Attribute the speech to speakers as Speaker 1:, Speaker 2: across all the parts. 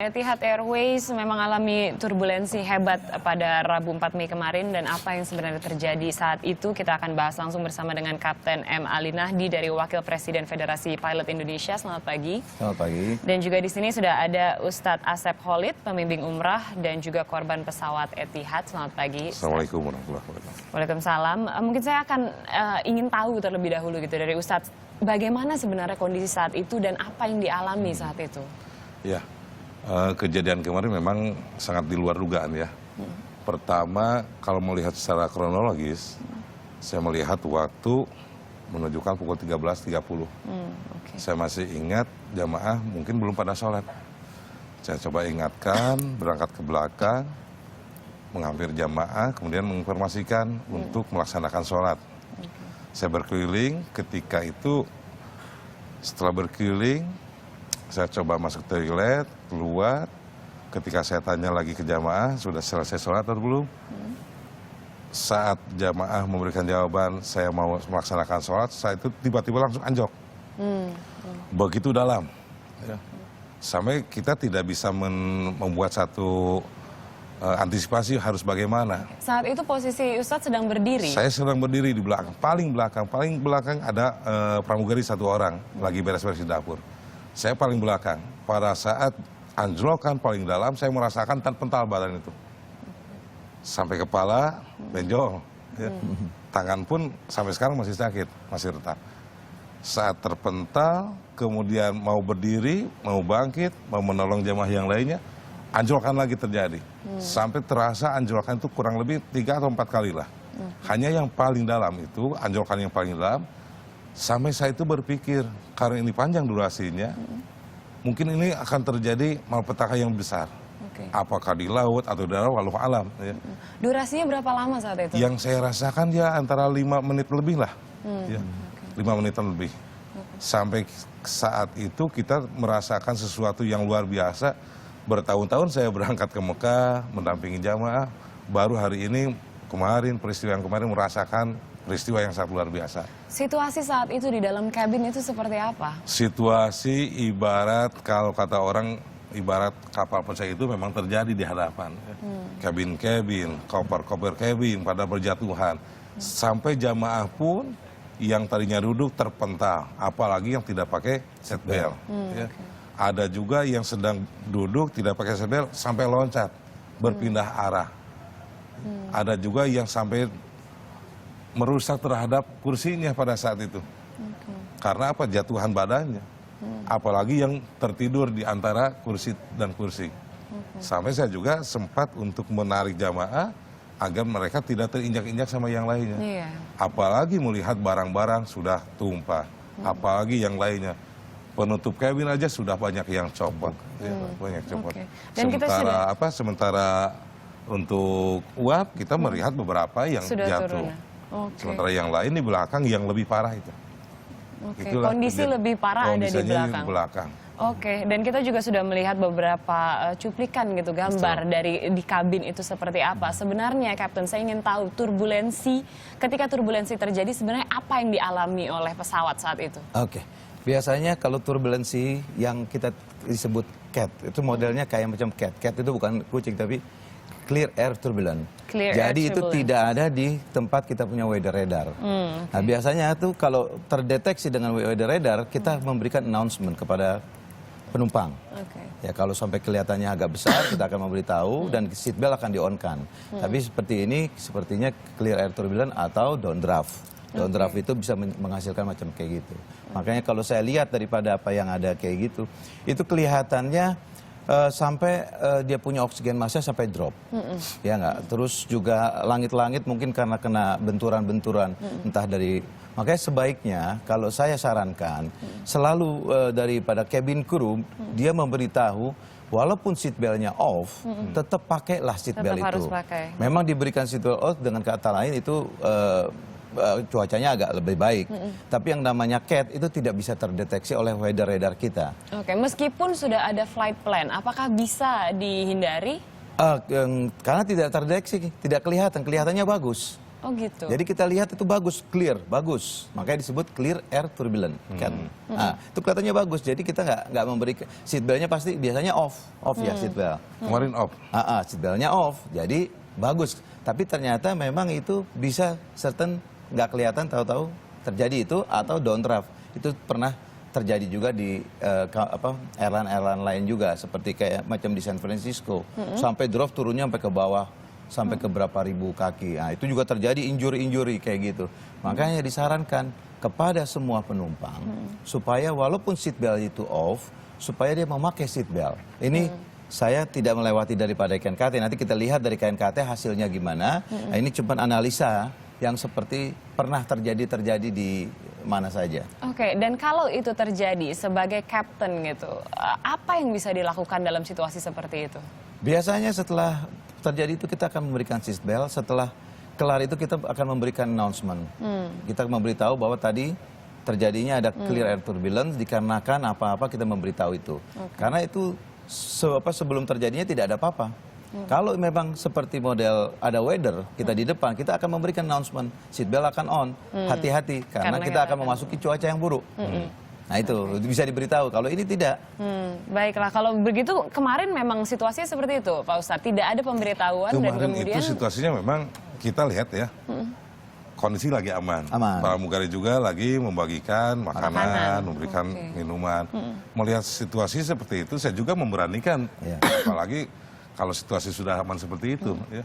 Speaker 1: Etihad Airways memang alami turbulensi hebat pada Rabu 4 Mei kemarin, dan apa yang sebenarnya terjadi saat itu kita akan bahas langsung bersama dengan Kapten M. Ali Nahdi dari Wakil Presiden Federasi Pilot Indonesia. Selamat pagi.
Speaker 2: Selamat pagi.
Speaker 1: Dan juga di sini sudah ada Ustadz Asep Khalid, pembimbing umrah dan juga korban pesawat Etihad. Selamat pagi.
Speaker 2: Assalamualaikum warahmatullahi wabarakatuh.
Speaker 1: Waalaikumsalam. Mungkin saya akan ingin tahu terlebih dahulu gitu dari Ustadz, bagaimana sebenarnya kondisi saat itu dan apa yang dialami saat itu?
Speaker 2: Ya, kejadian kemarin memang sangat di luar dugaan ya. Pertama, kalau melihat secara kronologis, saya melihat waktu menunjukkan pukul 13.30. Saya masih ingat jamaah mungkin belum pada sholat. Saya coba ingatkan, berangkat ke belakang, menghampiri jamaah, kemudian menginformasikan untuk melaksanakan sholat. Saya berkeliling, ketika itu setelah berkeliling, saya coba masuk toilet, keluar. Ketika saya tanya lagi ke jamaah, sudah selesai sholat atau belum? Saat jamaah memberikan jawaban, saya mau melaksanakan sholat, saya itu tiba-tiba langsung anjok. Begitu dalam. Ya. Sampai kita tidak bisa membuat satu antisipasi harus bagaimana.
Speaker 1: Saat itu posisi Ustadz sedang berdiri?
Speaker 2: Saya sedang berdiri di belakang, paling belakang ada pramugari satu orang, lagi beres-beres di dapur. Saya paling belakang. Pada saat anjlokan paling dalam, saya merasakan pental badan itu. Sampai kepala, benjol. Ya. Tangan pun sampai sekarang masih sakit, masih retak. Saat terpental, kemudian mau berdiri, mau bangkit, mau menolong jamaah yang lainnya, anjlokan lagi terjadi. Sampai terasa anjlokan itu kurang lebih 3 atau 4 kali lah. Hanya yang paling dalam itu, anjlokan yang paling dalam, sampai saya itu berpikir, karena ini panjang durasinya, mungkin ini akan terjadi malapetaka yang besar. Apakah di laut atau di darat, walau alam. Ya.
Speaker 1: Durasinya berapa lama saat itu?
Speaker 2: Yang saya rasakan ya antara 5 menit lebih lah. Ya, 5 menitan lebih. Sampai saat itu kita merasakan sesuatu yang luar biasa. Bertahun-tahun saya berangkat ke Mekah, mendampingi jamaah. Baru hari ini, peristiwa yang kemarin merasakan peristiwa yang sangat luar biasa.
Speaker 1: Situasi saat itu di dalam kabin itu seperti apa?
Speaker 2: Situasi ibarat, kalau kata orang, ibarat kapal pecah itu memang terjadi di hadapan. Kabin-kabin, koper-koper kabin pada berjatuhan. Sampai jamaah pun yang tadinya duduk terpental, apalagi yang tidak pakai seatbelt. Ya. Ada juga yang sedang duduk tidak pakai seatbelt sampai loncat, berpindah arah. Ada juga yang sampai merusak terhadap kursinya pada saat itu. Karena apa? Jatuhan badannya. Apalagi yang tertidur di antara kursi dan kursi. Sampai saya juga sempat untuk menarik jamaah agar mereka tidak terinjak-injak sama yang lainnya. Apalagi melihat barang-barang sudah tumpah. Apalagi yang lainnya. Penutup kabin aja sudah banyak yang copot. Ya, banyak copot.
Speaker 1: Dan
Speaker 2: sementara untuk uap kita melihat beberapa yang
Speaker 1: sudah
Speaker 2: jatuh. Sementara yang lain di belakang yang lebih parah itu.
Speaker 1: Kondisi lebih parah ada di belakang. Dan kita juga sudah melihat beberapa cuplikan gitu, gambar dari di kabin itu seperti apa. Sebenarnya Kapten, saya ingin tahu ketika turbulensi terjadi sebenarnya apa yang dialami oleh pesawat saat itu?
Speaker 3: Biasanya kalau turbulensi yang kita disebut CAT, itu modelnya kayak macam CAT. CAT itu bukan kucing tapi Clear Air Turbulence. Jadi itu tidak ada di tempat kita punya weather radar. Nah biasanya tuh kalau terdeteksi dengan weather radar, kita memberikan announcement kepada penumpang. Ya kalau sampai kelihatannya agak besar, kita akan memberitahu dan seatbelt akan di-on-kan. Tapi seperti ini, sepertinya Clear Air Turbulence atau downdraft. Downdraft itu bisa menghasilkan macam kayak gitu. Makanya kalau saya lihat daripada apa yang ada kayak gitu, itu kelihatannya sampai dia punya oksigen masnya sampai drop. Ya nggak? Terus juga langit-langit mungkin karena kena benturan-benturan entah dari. Makanya sebaiknya kalau saya sarankan selalu daripada cabin crew dia memberitahu walaupun seatbeltnya off, tetap pakailah seatbelt itu. Memang diberikan seatbelt off dengan kata lain itu cuacanya agak lebih baik. Tapi yang namanya CAT itu tidak bisa terdeteksi oleh weather radar kita.
Speaker 1: Meskipun sudah ada flight plan, apakah bisa dihindari?
Speaker 3: Karena tidak terdeteksi, tidak kelihatan, kelihatannya bagus.
Speaker 1: Oh gitu.
Speaker 3: Jadi kita lihat itu bagus, clear, bagus. Makanya disebut clear air turbulent. Kan? Nah, itu kelihatannya bagus. Jadi kita nggak memberi seatbeltnya pasti biasanya off ya seatbelt.
Speaker 2: Kemarin off.
Speaker 3: Seatbeltnya off. Jadi bagus. Tapi ternyata memang itu bisa certain nggak kelihatan tahu-tahu terjadi itu atau downdraft. Itu pernah terjadi juga di airline lain juga seperti kayak macam di San Francisco. Sampai drop turunnya sampai ke bawah. Sampai ke berapa ribu kaki. Nah, itu juga terjadi injury kayak gitu. Makanya disarankan kepada semua penumpang supaya walaupun seatbelt itu off, supaya dia memakai seatbelt. Ini saya tidak melewati daripada KNKT. Nanti kita lihat dari KNKT hasilnya gimana. Nah, ini cuma analisa yang seperti pernah terjadi di mana saja.
Speaker 1: Oke, dan kalau itu terjadi sebagai kapten gitu, apa yang bisa dilakukan dalam situasi seperti itu?
Speaker 3: Biasanya setelah terjadi itu kita akan memberikan seatbelt, setelah kelar itu kita akan memberikan announcement. Kita memberitahu bahwa tadi terjadinya ada clear air turbulence dikarenakan apa-apa kita memberitahu itu. Karena itu sebelum terjadinya tidak ada apa-apa. Kalau memang seperti model ada weather, kita di depan, kita akan memberikan announcement, seatbelt akan on, hati-hati karena kita akan memasuki cuaca yang buruk. Nah itu bisa diberitahu, kalau ini tidak.
Speaker 1: Baiklah, kalau begitu kemarin memang situasinya seperti itu Pak Ustadz, tidak ada pemberitahuan dan kemudian...
Speaker 2: Kemarin itu situasinya memang kita lihat ya, kondisi lagi aman. Pramugari juga lagi membagikan makanan, memberikan minuman. Melihat situasi seperti itu, saya juga memberanikan, apalagi kalau situasi sudah aman seperti itu. Ya.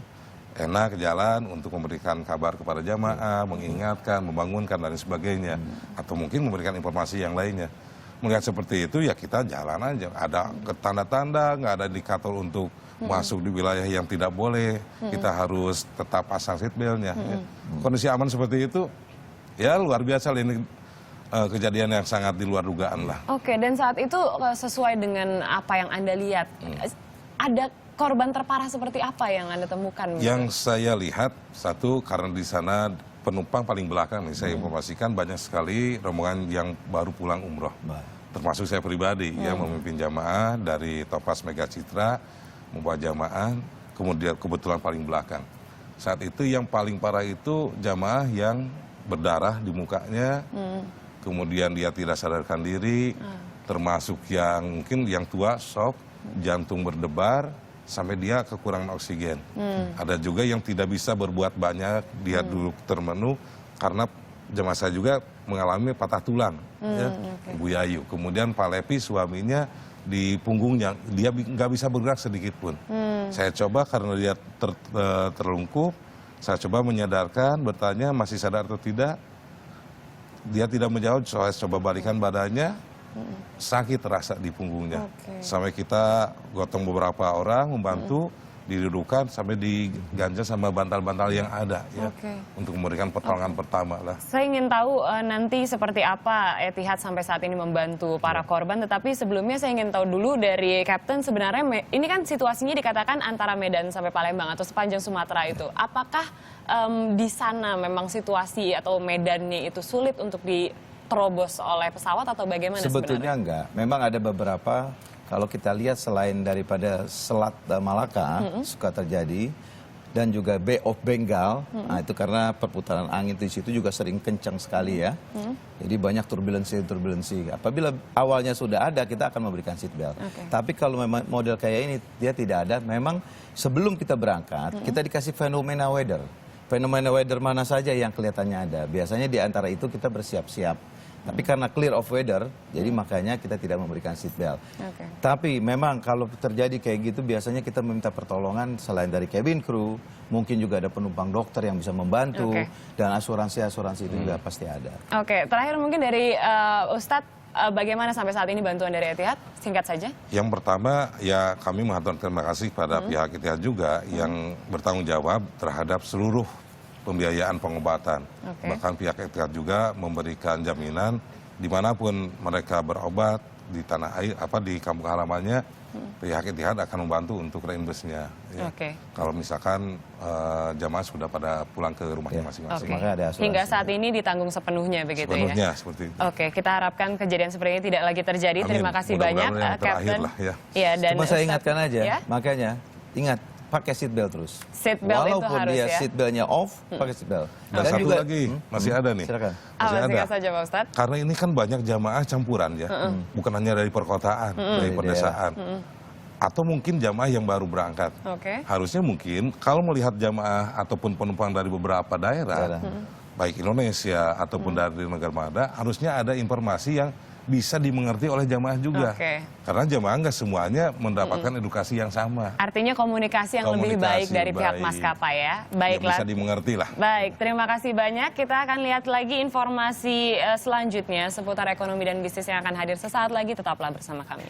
Speaker 2: Enak jalan untuk memberikan kabar kepada jamaah, mengingatkan, membangunkan dan sebagainya. Atau mungkin memberikan informasi yang lainnya. Melihat seperti itu ya kita jalan aja. Ada tanda-tanda, nggak ada indikator untuk masuk di wilayah yang tidak boleh. Kita harus tetap pasang seatbeltnya. Ya. Kondisi aman seperti itu, ya luar biasa ini kejadian yang sangat di luar dugaan lah.
Speaker 1: Oke, dan saat itu sesuai dengan apa yang Anda lihat, ada korban terparah seperti apa yang Anda temukan?
Speaker 2: Yang saya lihat, satu karena di sana penumpang paling belakang nih, saya informasikan banyak sekali rombongan yang baru pulang umroh. Termasuk saya pribadi, ya memimpin jamaah dari Topaz Mega Citra, membawa jamaah, kemudian kebetulan paling belakang. Saat itu yang paling parah itu jamaah yang berdarah di mukanya, kemudian dia tidak sadarkan diri, termasuk yang mungkin yang tua, shock, jantung berdebar, sampai dia kekurangan oksigen. Ada juga yang tidak bisa berbuat banyak, dia duduk termenung karena jemaah saya juga mengalami patah tulang, ya, Ibu Yayu. Kemudian Pak Lepi suaminya di punggungnya, dia nggak bisa bergerak sedikit pun. Saya coba karena dia terlungkup, saya coba menyadarkan, bertanya masih sadar atau tidak. Dia tidak menjawab, saya coba balikan badannya. Sakit terasa di punggungnya. Sampai kita gotong beberapa orang membantu, didudukan sampai diganja sama bantal-bantal yang ada ya, untuk memberikan pertolongan pertama lah.
Speaker 1: Saya ingin tahu nanti seperti apa Etihad sampai saat ini membantu para korban, tetapi sebelumnya saya ingin tahu dulu dari Kapten, sebenarnya ini kan situasinya dikatakan antara Medan sampai Palembang atau sepanjang Sumatera itu. Apakah di sana memang situasi atau medannya itu sulit untuk terobos oleh pesawat atau bagaimana sebenarnya?
Speaker 3: Sebetulnya enggak. Memang ada beberapa, kalau kita lihat selain daripada Selat Malaka suka terjadi, dan juga Bay of Bengal, nah itu karena perputaran angin di situ juga sering kencang sekali ya. Jadi banyak turbulensi. Apabila awalnya sudah ada, kita akan memberikan seatbelt. Tapi kalau memang model kayak ini dia tidak ada, memang sebelum kita berangkat, kita dikasih fenomena weather. Fenomena weather mana saja yang kelihatannya ada. Biasanya di antara itu kita bersiap-siap. Tapi karena clear of weather, jadi makanya kita tidak memberikan seatbelt. Tapi memang kalau terjadi kayak gitu, biasanya kita meminta pertolongan selain dari cabin crew, mungkin juga ada penumpang dokter yang bisa membantu, dan asuransi-asuransi itu juga pasti ada.
Speaker 1: Terakhir mungkin dari Ustadz, bagaimana sampai saat ini bantuan dari Etihad? Singkat saja. Yang
Speaker 2: pertama, ya kami mengaturkan terima kasih pada pihak Etihad juga yang bertanggung jawab terhadap seluruh pembiayaan pengobatan. Bahkan pihak Etihad juga memberikan jaminan dimanapun mereka berobat di tanah air, di kampung halamannya, pihak Etihad akan membantu untuk reimbursenya. Ya. Kalau misalkan jamaah sudah pada pulang ke rumahnya masing-masing.
Speaker 1: Hingga saat ini ditanggung sepenuhnya begitu
Speaker 2: sepenuhnya,
Speaker 1: ya?
Speaker 2: Seperti itu.
Speaker 1: Kita harapkan kejadian seperti ini tidak lagi terjadi. Amin. Terima kasih banyak,
Speaker 2: Kapten.
Speaker 1: Ya, dan
Speaker 3: cuma saya ingatkan aja, makanya ingat, pakai seatbelt terus.
Speaker 1: Seatbelt itu
Speaker 3: walaupun
Speaker 1: harus
Speaker 3: dia
Speaker 1: ya?
Speaker 3: seatbeltnya off, pakai seatbelt.
Speaker 2: Dan satu
Speaker 3: juga,
Speaker 2: lagi, masih ada nih.
Speaker 3: Silakan.
Speaker 2: Masih ada.
Speaker 1: saja Pak Ustadz.
Speaker 2: Karena ini kan banyak jamaah campuran ya, bukan hanya dari perkotaan, dari pedesaan. Atau mungkin jamaah yang baru berangkat. Harusnya mungkin kalau melihat jamaah ataupun penumpang dari beberapa daerah, baik Indonesia ataupun dari negara mana, harusnya ada informasi yang bisa dimengerti oleh jamaah juga. Karena jamaah nggak semuanya mendapatkan edukasi yang sama.
Speaker 1: Artinya komunikasi yang lebih baik dari pihak maskapai ya. Baiklah.
Speaker 2: Bisa dimengerti lah.
Speaker 1: Baik, terima kasih banyak. Kita akan lihat lagi informasi selanjutnya seputar ekonomi dan bisnis yang akan hadir sesaat lagi. Tetaplah bersama kami.